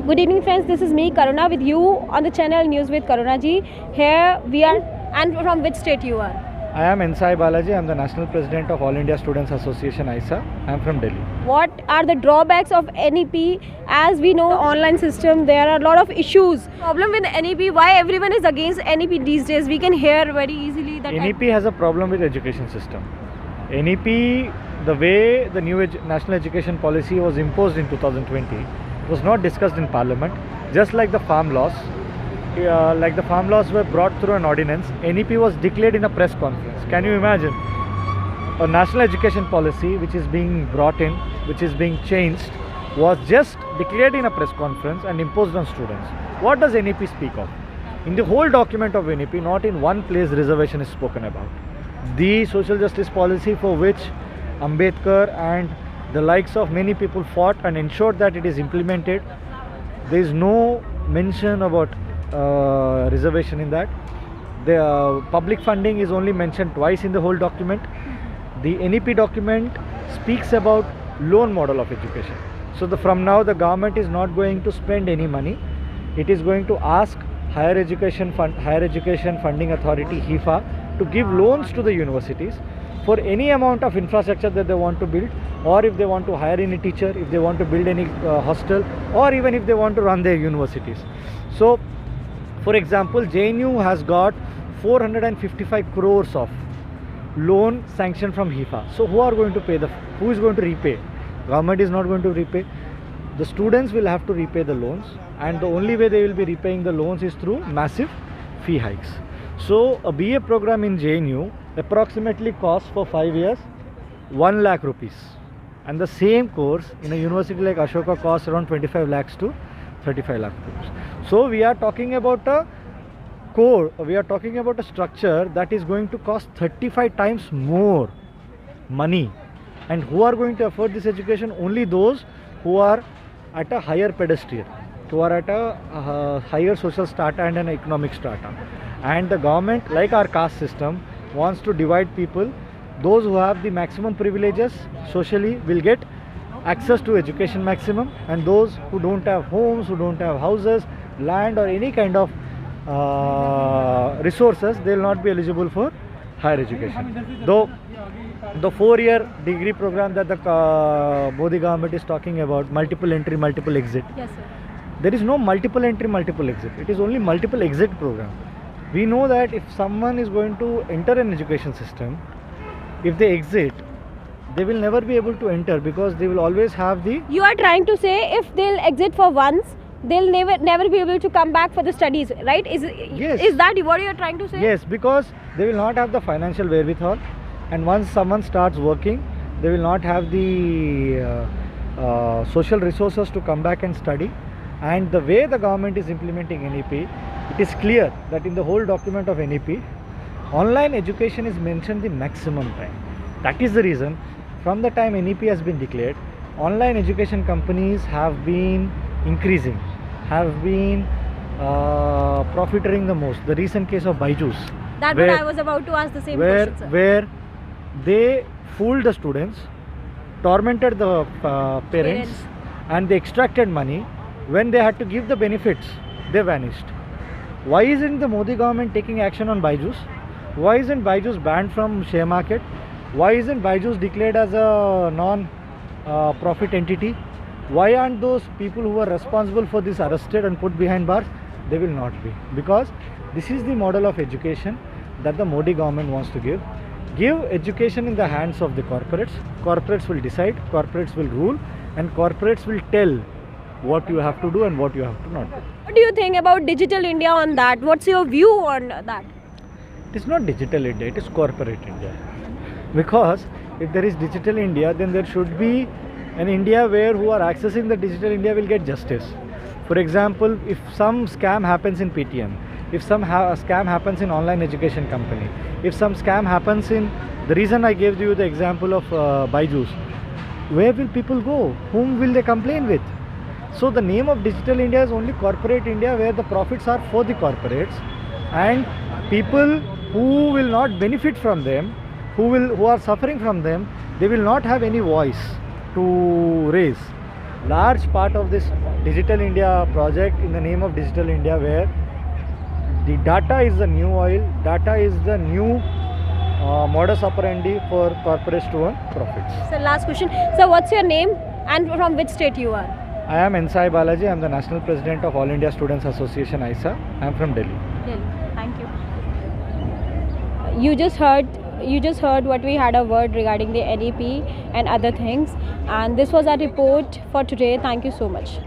Good evening, friends. This is me, Karuna, with you on the channel News with Karuna ji. Here we are, and from which state you are? I am Nsai Balaji. I am the National President of All India Students Association (ISA). I am from Delhi. What are the drawbacks of NEP? As we know, online system, there are a lot of issues. Problem with NEP, why everyone is against NEP these days? We can hear very easily that NEP has a problem with education system. NEP, the way the new national education policy was imposed in 2020, was not discussed in Parliament. Just like the farm laws, were brought through an ordinance, NEP was declared in a press conference. Can you imagine? A national education policy which is being brought in, which is being changed, was just declared in a press conference and imposed on students. What does NEP speak of? In the whole document of NEP, not in one place reservation is spoken about. The social justice policy for which Ambedkar and the likes of many people fought and ensured that it is implemented, there is no mention about reservation in that. The public funding is only mentioned twice in the whole document. The NEP document speaks about loan model of education. So from now the government is not going to spend any money. It is going to ask Higher Education Funding Authority (HEFA) to give loans to the universities for any amount of infrastructure that they want to build, or if they want to hire any teacher, if they want to build any hostel, or even if they want to run their universities. So for example, JNU has got 455 crores of loan sanctioned from HEFA. So who is going to repay? Government is not going to repay. The students will have to repay the loans, and the only way they will be repaying the loans is through massive fee hikes. So a BA program in JNU approximately costs for 5 years 1 lakh rupees, and the same course in a university like Ashoka costs around 25 lakhs to 35 lakh rupees. So we are talking about a structure that is going to cost 35 times more money. And who are going to afford this education? Only those who are at a higher pedestal, who are at a higher social strata and an economic strata. And the government, like our caste system, wants to divide people. Those who have the maximum privileges socially will get access to education maximum, and those who don't have homes, who don't have houses, land, or any kind of resources, they will not be eligible for higher education. Though the 4-year degree program that the Modi government is talking about, multiple entry, multiple exit. Yes, sir. There is no multiple entry, multiple exit. It is only multiple exit program. We know that if someone is going to enter an education system, if they exit, they will never be able to enter, because they will always have the... You are trying to say if they'll exit for once, they'll never be able to come back for the studies, right? Yes. Is that what you are trying to say? Yes, because they will not have the financial wherewithal, and once someone starts working, they will not have the social resources to come back and study. And the way the government is implementing NEP, it is clear that in the whole document of NEP, online education is mentioned the maximum time. That is the reason, from the time NEP has been declared, online education companies have been increasing, have been profiteering the most. The recent case of Byju's. That's what I was about to ask, the same question, sir. Where they fooled the students, tormented the parents, and they extracted money. When they had to give the benefits, they vanished. Why isn't the Modi government taking action on Byju's? Why isn't Byju's banned from share market? Why isn't Byju's declared as a non-profit entity? Why aren't those people who are responsible for this arrested and put behind bars? They will not be, because this is the model of education that the Modi government wants to give. Give education in the hands of the corporates. Corporates will decide, corporates will rule, and corporates will tell what you have to do and what you have to not do. What do you think about Digital India on that? What's your view on that? It is not Digital India, it is corporate India. Because if there is Digital India, then there should be an India where who are accessing the Digital India will get justice. For example, if some scam happens in Paytm, if some scam happens in online education company, if some scam happens in, the reason I gave you the example of Byju's, where will people go? Whom will they complain with? So the name of Digital India is only corporate India, where the profits are for the corporates, and people who will not benefit from them, who are suffering from them, they will not have any voice to raise. large part of this Digital India project in the name of Digital India, where the data is the new oil, data is the new modus operandi for corporates to earn profits. So last question. So what's your name and from which state you are? I am N. Sai Balaji. I am the National President of All India Students Association, ISA. I am from Delhi. Delhi. Thank you. You just heard what we had a word regarding the NEP and other things, and this was our report for today. Thank you so much.